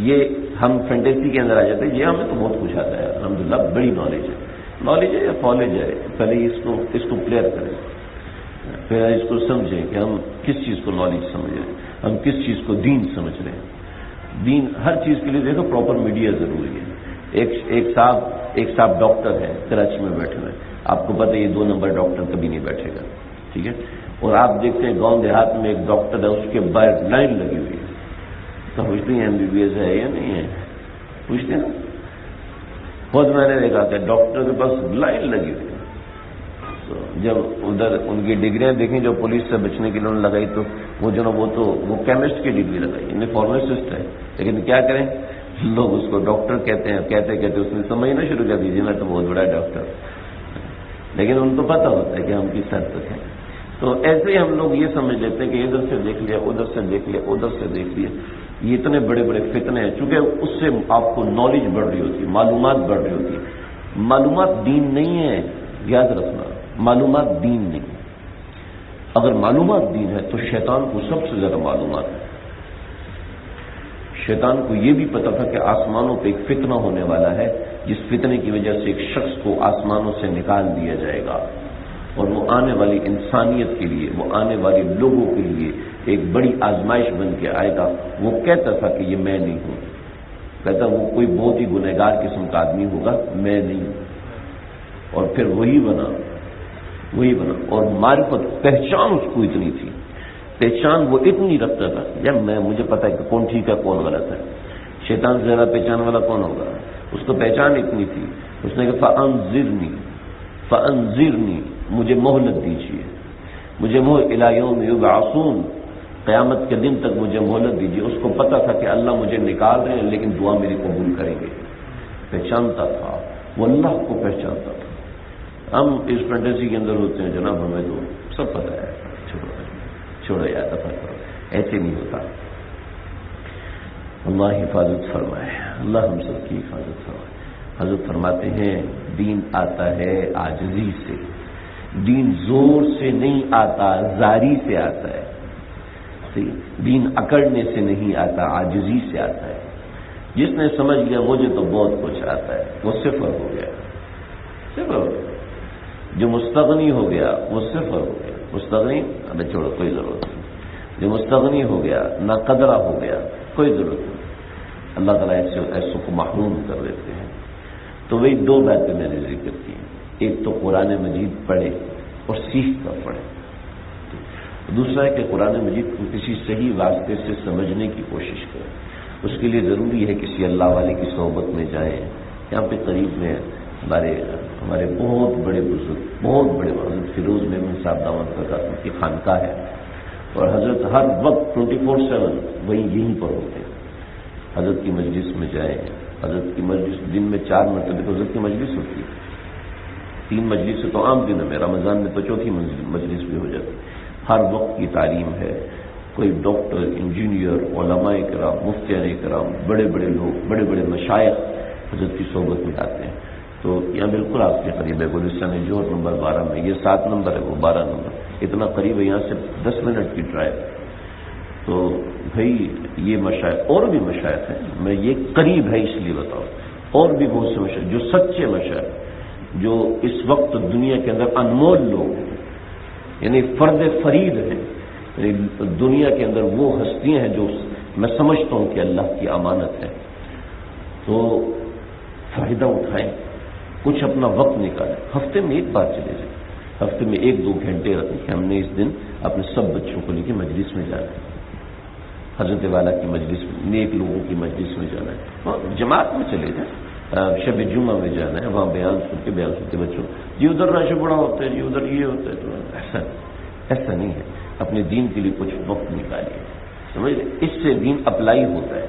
یہ ہم فینٹیسی کے اندر آ جاتے ہیں. یہ ہمیں تو بہت کچھ آتا ہے الحمدللہ, بڑی نالج ہے یا فالج ہے. پہلے اس کو کلیئر کریں, پھر اس کو سمجھیں کہ ہم کس چیز کو نالج سمجھ رہے ہیں, ہم کس چیز کو دین سمجھ رہے ہیں. دین ہر چیز کے لیے دیکھو پراپر میڈیا ضروری ہے. ایک صاحب ڈاکٹر ہے کراچی میں بیٹھے ہوئے, آپ کو پتہ ہے یہ 2 نمبر ڈاکٹر کبھی نہیں بیٹھے گا. ٹھیک ہے, اور آپ دیکھتے ہیں گاؤں دیہات میں ایک ڈاکٹر ہے, اس کے باہر لائن لگی ہوئی ہے. تو پوچھتے ہیں MBBS ہے یا نہیں ہے, پوچھتے ہیں. خود میں نے دیکھا کہ ڈاکٹر کے پاس لائن لگی ہوئی ہے. تو جب ادھر ان کی ڈگریاں دیکھیں جو پولیس سے بچنے کے لیے انہوں نے لگائی, تو وہ کیمسٹ کی ڈگری لگائی, انہیں فارماسسٹ ہے. لیکن کیا کریں, لوگ اس کو ڈاکٹر کہتے ہیں, کہتے اس نے سمجھنا شروع کر دیجیے میں تو بہت بڑا ڈاکٹر. لیکن ان کو پتہ ہوتا ہے کہ ہم کس حد تک ہیں. تو ایسے ہی ہم لوگ یہ سمجھ لیتے ہیں کہ ادھر سے دیکھ لیا, ادھر سے دیکھ لیا, ادھر سے دیکھ لیا. یہ اتنے بڑے بڑے فتنے ہیں, چونکہ اس سے آپ کو نالج بڑھ رہی ہوتی ہے, معلومات بڑھ رہی ہوتی ہے. معلومات دین نہیں ہے, یاد رکھنا, معلومات دین نہیں. اگر معلومات دین ہے تو شیطان کو سب سے زیادہ معلومات ہے. شیطان کو یہ بھی پتا تھا کہ آسمانوں پہ ایک فتنہ ہونے والا ہے, جس فتنے کی وجہ سے ایک شخص کو آسمانوں سے نکال دیا جائے گا, اور وہ آنے والی انسانیت کے لیے, وہ آنے والے لوگوں کے لیے ایک بڑی آزمائش بن کے آئے گا. وہ کہتا تھا کہ یہ میں نہیں ہوں, کہتا وہ کوئی بہت ہی گنہگار قسم کا آدمی ہوگا, میں نہیں ہوں. اور پھر وہی بنا. اور معرفت, پہچان اس کو اتنی تھی, پہچان وہ اتنی رکھتا تھا, جب مجھے پتا ہے کہ کون ٹھیک ہے کون غلط ہے. شیطان سے زیادہ پہچان والا کون ہوگا؟ اس کو پہچان اتنی تھی, اس نے کہا فانذرنی, مجھے مہلت دیجیے, مجھے الی یوم یبعثون, قیامت کے دن تک مجھے مہلت دیجیے. اس کو پتا تھا کہ اللہ مجھے نکال رہے ہیں لیکن دعا میری قبول کریں گے. پہچانتا تھا, وہ اللہ کو پہچانتا تھا. ہم اس فینٹیسی کے اندر ہوتے ہیں جناب, ہمیں تو سب پتہ ہے, چھوڑو یاد کرو, ایسے نہیں ہوتا. اللہ حفاظت فرمائے, اللہ ہم سب کی حفاظت فرمائے. حضرت فرماتے ہیں دین آتا ہے عاجزی سے, دین زور سے نہیں آتا, زاری سے آتا ہے. دین اکڑنے سے نہیں آتا, عاجزی سے آتا ہے. جس نے سمجھ لیا مجھے تو بہت کچھ آتا ہے, وہ صفر ہو گیا, صفر ہو گیا. جو مستغنی ہو گیا وہ صفر ہو گیا. مستغنی ابھی چھوڑو, کوئی ضرورت نہیں. جو مستغنی ہو گیا, نہ قدرہ ہو گیا, کوئی ضرورت نہیں. اللہ تعالیٰ ایسوں کو محروم کر دیتے ہیں. تو وہی 2 باتیں میں نے ذکر کی. ایک تو قرآن مجید پڑھے اور سیکھ کر پڑھے. دوسرا ہے کہ قرآن مجید کو کسی صحیح واسطے سے سمجھنے کی کوشش کریں. اس کے لیے ضروری ہے کسی اللہ والے کی صحبت میں جائیں. یہاں پہ قریب میں ہمارے بہت بڑے بزرگ، بہت بڑے حضرت فیروز میمن صاحب دامت برکاتہ کی خانقاہ ہے، اور حضرت ہر وقت 24/7 وہی یہیں پر ہوتے ہیں۔ حضرت کی مجلس میں جائیں، حضرت کی مجلس دن میں 4 مرتبہ تو حضرت کی مجلس ہوتی ہے، 3 مجلس سے تو عام دنوں میں، رمضان میں تو 4تھی مجلس بھی ہو جاتی ہے۔ ہر وقت کی تعلیم ہے، کوئی ڈاکٹر، انجینئر، علماء کرام، مفتیان کرام، بڑے بڑے لوگ، بڑے بڑے مشائخ حضرت کی صحبت میں آتے ہیں۔ تو یہاں بالکل آپ کے قریب ہے، گلستان جوہر نمبر 12 میں، یہ 7 نمبر ہے، وہ 12 نمبر، اتنا قریب ہے، یہاں سے 10 منٹ کی ڈرائیو۔ تو بھائی یہ مشائخ اور بھی مشائخ ہیں، میں یہ قریب ہے اس لیے بتاؤں، اور بھی بہت سے مشائخ جو سچے مشائخ، جو اس وقت دنیا کے اندر انمول لوگ ہیں، یعنی فرد فرید ہیں، یعنی دنیا کے اندر وہ ہستیاں ہیں جو میں سمجھتا ہوں کہ اللہ کی امانت ہے۔ تو فائدہ اٹھائیں، کچھ اپنا وقت نکالیں، ہفتے میں ایک بار چلے جائیں، ہفتے میں 1-2 گھنٹے رکھیں کہ ہم نے اس دن اپنے سب بچوں کو لے کے مجلس میں جانا ہے، حضرت والا کی مجلس میں، نیک لوگوں کی مجلس میں جانا ہے، جماعت میں چلے جائیں، شب جمعہ میں جانا ہے، وہاں بیان سن کے بچوں جی ادھر رش بڑا ہوتا ہے، جی ادھر یہ ہوتا ہے، تو ایسا نہیں ہے، اپنے دین کے لیے کچھ وقت نکالیے، سمجھ لیں، اس سے دین اپلائی ہوتا ہے۔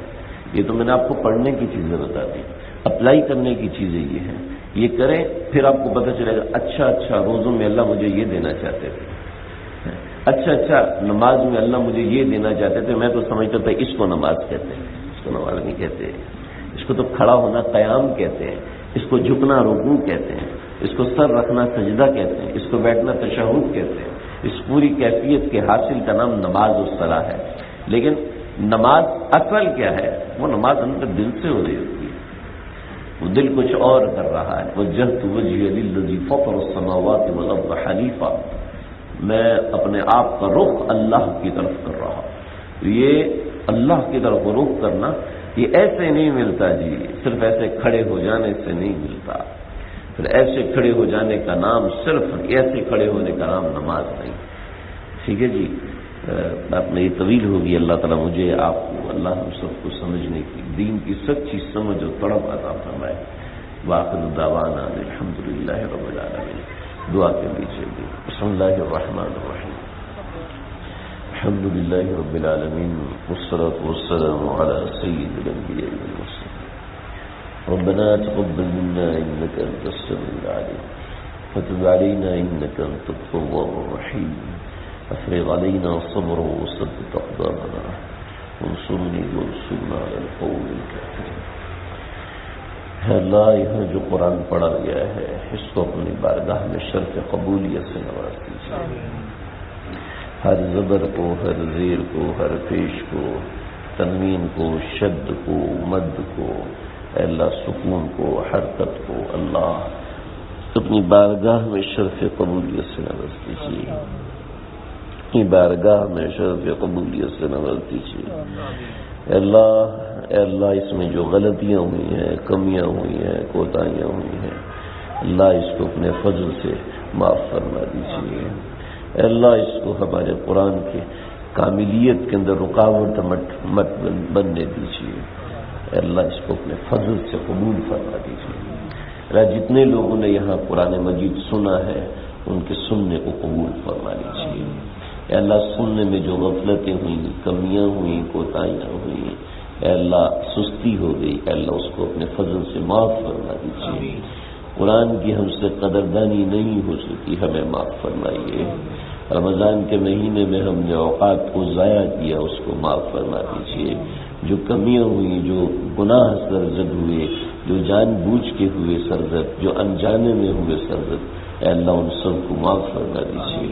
یہ تو میں نے آپ کو پڑھنے کی چیزیں بتا دی، اپلائی کرنے کی چیزیں یہ ہیں، یہ کریں، پھر آپ کو پتہ چلے گا اچھا روزوں میں اللہ مجھے یہ دینا چاہتے تھے، اچھا نماز میں اللہ مجھے یہ دینا چاہتے تھے، میں تو سمجھتا تھا اس کو نماز کہتے ہیں، اس کو نماز نہیں کہتے، اس کو تو کھڑا ہونا قیام کہتے ہیں، اس کو جھکنا رکوع کہتے ہیں، اس کو سر رکھنا سجدہ کہتے ہیں، اس کو بیٹھنا تشہد کہتے ہیں، اس پوری کیفیت کے حاصل کا نام نماز و صلاح ہے۔ لیکن نماز اصل کیا ہے؟ وہ نماز اندر دل سے ہو رہی ہوتی ہے، وہ دل کچھ اور کر رہا ہے، وجہت وجہی للذی فطر السماوات والارض حنیفا، میں اپنے آپ کا رخ اللہ کی طرف کر رہا ہوں۔ یہ اللہ کی طرف رخ کرنا یہ ایسے نہیں ملتا جی، صرف ایسے کھڑے ہو جانے سے نہیں ملتا، پھر ایسے کھڑے ہو جانے کا نام، صرف ایسے کھڑے ہونے کا نام نماز نہیں، ٹھیک ہے جی۔ آپ نے یہ طویل ہوگی، اللہ تعالیٰ مجھے آپ کو، اللہ ہم سب کو سمجھنے کی، دین کی سچی سمجھ اور تڑپ عطا فرمائے۔ وآخر دعوانا الحمدللہ رب العالمین۔ دعا کے لیجیے بھی، بسم اللہ الرحمن الرحیم، الحمد للہ رب العالمین، والصلاة والسلام علی سید الانبیاء والمرسلین۔ ربنا تقبل منا انك انت السميع العليم وتب علينا انك انت التواب الرحيم افرغ علينا صبرا وثبت اقدامنا وانصرني وانصرنا على القوم الكافرين۔ اللہ یہاں جو قرآن پڑھا گیا ہے اس کو اپنی بارگاہ میں شرف قبولیت سے نواز دیجیے، ہر زبر کو، ہر زیر کو، ہر پیش کو، تنوین کو، شد کو، مد کو، اے اللہ سکون کو، حرکت کو، اللہ اپنی بارگاہ میں شرف قبولیت سے نواز دیجیے، اپنی بارگاہ میں شرف قبولیت سے نواز دیجیے۔ اے اللہ اس میں جو غلطیاں ہوئی ہیں، کمیاں ہوئی ہیں، کوتاہیاں ہوئی ہیں، اللہ اس کو اپنے فضل سے معاف فرما دیجیے۔ اے اللہ اس کو ہمارے قرآن کے کاملیت کے اندر رکاوٹ مت بننے دیجیے، اے اللہ اس کو اپنے فضل سے قبول فرما دیجیے۔ اللہ جتنے لوگوں نے یہاں قرآن مجید سنا ہے ان کے سننے کو قبول فرما لیجیے۔ اے اللہ سننے میں جو غفلتیں ہوئیں، کمیاں ہوئیں، کوتاہیاں ہوئیں، اے اللہ سستی ہو گئی، اے اللہ اس کو اپنے فضل سے معاف فرما دیجیے۔ قرآن کی ہم سے قدردانی نہیں ہو سکی، ہمیں معاف فرمائیے۔ رمضان کے مہینے میں ہم نے اوقات کو ضائع کیا، اس کو معاف فرما دیجیے۔ جو کمیاں ہوئیں، جو گناہ سرزد ہوئے، جو جان بوجھ کے ہوئے سرزد، جو انجانے میں ہوئے سرزد، اے اللہ ان سب کو معاف فرما دیجیے،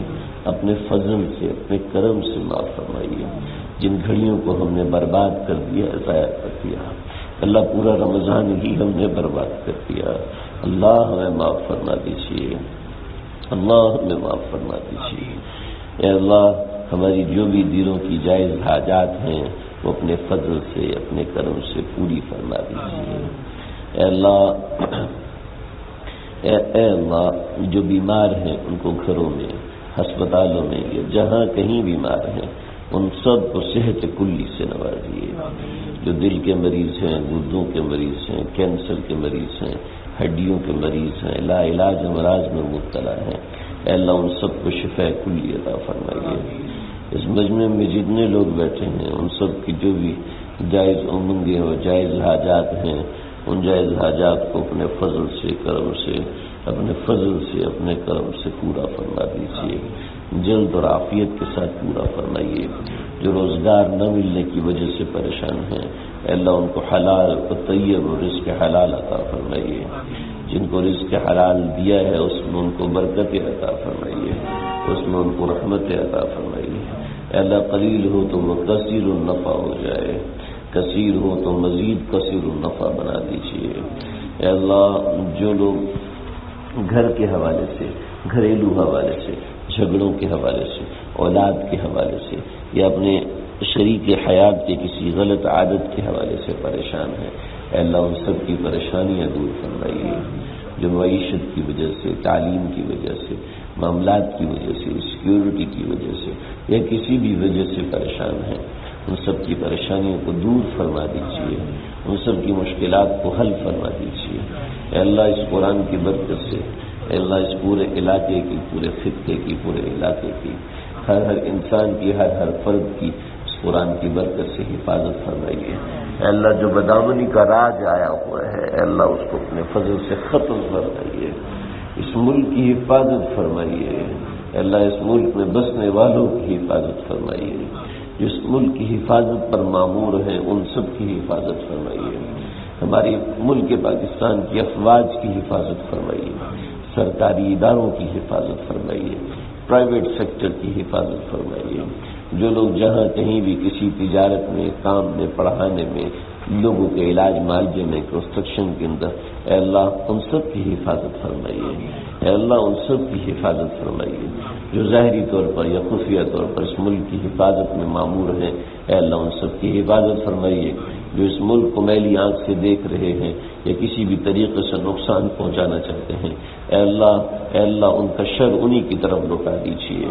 اپنے فضل سے، اپنے کرم سے معاف فرمائیے۔ جن گھڑیوں کو ہم نے برباد کر دیا، ضائع کر دیا، اللہ پورا رمضان ہی ہم نے برباد کر دیا، اللہ ہمیں معاف فرما دیجیے، اللہ ہمیں معاف فرما دیجیے۔ اے اللہ ہماری جو بھی دلوں کی جائز حاجات ہیں وہ اپنے فضل سے، اپنے کرم سے پوری فرما دیجیے۔ اے اللہ جو بیمار ہیں ان کو گھروں میں، ہسپتالوں میں یا جہاں کہیں بیمار ہیں ان سب کو صحت کلی سے نوازیے۔ جو دل کے مریض ہیں، گردوں کے مریض ہیں، کینسر کے مریض ہیں، ہڈیوں کے مریض ہیں، لا علاج امراض میں مبتلا ہیں، اے اللہ ان سب کو شفاء کلی عطا فرمائیے۔ اس مجمع میں جتنے لوگ بیٹھے ہیں ان سب کی جو بھی جائز امنگیں اور جائز حاجات ہیں، ان جائز حاجات کو اپنے فضل سے، کرم سے، اپنے فضل سے، اپنے کرم سے پورا فرما دیجیے، جلد اور عافیت کے ساتھ پورا فرمائیے۔ جو روزگار نہ ملنے کی وجہ سے پریشان ہیں، اے اللہ ان کو حلال و طیب اور رزق حلال عطا فرمائیے۔ جن کو رزق حلال دیا ہے اس میں ان کو برکت عطا فرمائیے، اس میں ان کو رحمت عطا فرمائیے۔ اے اللہ قلیل ہو تو وہ کثیر النفع ہو جائے، کثیر ہو تو مزید کثیر النفع بنا دیجیے۔ اے اللہ جو لوگ گھر کے حوالے سے، گھریلو حوالے سے، جھگڑوں کے حوالے سے، اولاد کے حوالے سے یا اپنے شریک حیات کے کسی غلط عادت کے حوالے سے پریشان ہیں، اے اللہ ان سب کی پریشانیاں دور فرمائیے۔ جو معیشت کی وجہ سے، تعلیم کی وجہ سے، معاملات کی وجہ سے، سیکیورٹی کی وجہ سے یا کسی بھی وجہ سے پریشان ہیں، ان سب کی پریشانیوں کو دور فرما دیجیے، ان سب کی مشکلات کو حل فرما دیجیے۔ اے اللہ اس قرآن کی برکت سے، اے اللہ اس پورے علاقے کی، پورے خطے کی، پورے علاقے کی، ہر انسان کی، ہر فرد کی اس قرآن کی برکت سے حفاظت فرمائیے۔ اے اللہ جو بدامنی کا راج آیا ہوا ہے، اے اللہ اس کو اپنے فضل سے ختم فرمائیے، اس ملک کی حفاظت فرمائیے۔ اے اللہ اس ملک میں بسنے والوں کی حفاظت فرمائیے، جو اس ملک کی حفاظت پر مامور ہیں ان سب کی حفاظت فرمائیے۔ ہماری ملک پاکستان کی افواج کی حفاظت فرمائیے، سرکاری اداروں کی حفاظت فرمائیے، پرائیویٹ سیکٹر کی حفاظت فرمائیے۔ جو لوگ جہاں کہیں بھی کسی تجارت میں، کام میں، پڑھانے میں، لوگوں کے علاج معالجے میں، کنسٹرکشن کے اندر، اے اللہ ان سب کی حفاظت فرمائیے، اے اللہ ان سب کی حفاظت فرمائیے۔ جو ظاہری طور پر یا خفیہ طور پر اس ملک کی حفاظت میں مامور ہیں، اے اللہ ان سب کی حفاظت فرمائیے۔ جو اس ملک کو میلی آنکھ سے دیکھ رہے ہیں یا کسی بھی طریقے سے نقصان پہنچانا چاہتے ہیں، اے اللہ ان کا شر انہی کی طرف لوٹا دیجیے،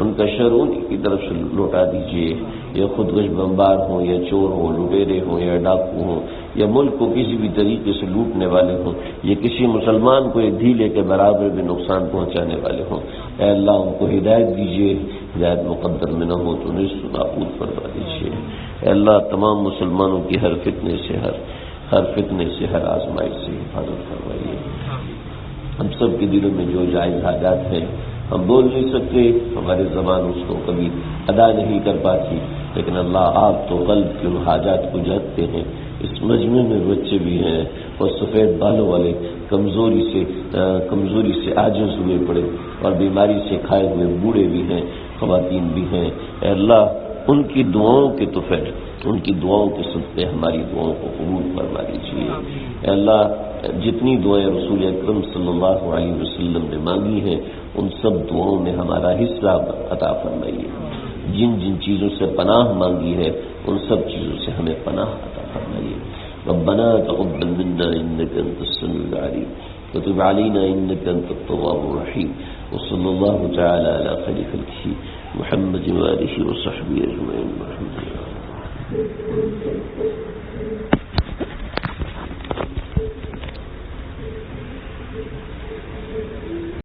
ان کا شر انہی کی طرف سے لوٹا دیجیے۔ یا خودکش بمبار ہوں، یا چور ہوں، لٹیرے ہوں، یا ڈاکو ہوں، یا ملک کو کسی بھی طریقے سے لوٹنے والے ہوں، یا کسی مسلمان کو ایک ڈھیلے کے برابر بھی نقصان پہنچانے والے ہوں، اے اللہ ان کو ہدایت دیجیے، ہدایت مقدر میں نہ ہو تو نصف نابود فرما دیجیے۔ اے اللہ تمام مسلمانوں کی ہر فتنے سے، ہر آزمائش سے حفاظت فرمائیے۔ ہم سب کے دلوں میں جو جائز حاجات ہیں ہم بول نہیں سکتے، ہمارے زبان اس کو کبھی ادا نہیں کر پاتی، لیکن اللہ آپ تو قلب کی ان حاجات کو جانتے ہیں۔ اس مجمع میں بچے بھی ہیں اور سفید بالوں والے کمزوری سے عاجز ہوئے پڑے اور بیماری سے کھائے ہوئے بوڑھے بھی ہیں، خواتین بھی ہیں، اے اللہ ان کی دعاؤں کے توفیق، ان کی دعاؤں کے صدقے ہماری دعاؤں کو قبول فرما دیجیے۔ اے اللہ جتنی دعائیں رسول اکرم صلی اللہ علیہ وسلم نے مانگی ہیں ان سب دعاؤں میں ہمارا حصہ عطا فرمائیے۔ جن جن چیزوں سے پناہ مانگی ہے ان سب چیزوں سے ہمیں پناہ عطا فرمائیے۔ ربنا تقبل منا انك انت السميع العليم وتب علينا انك انت التواب الرحيم وصلى الله تعالى على خير خلقه محمد وآله وصحبه اجمعين۔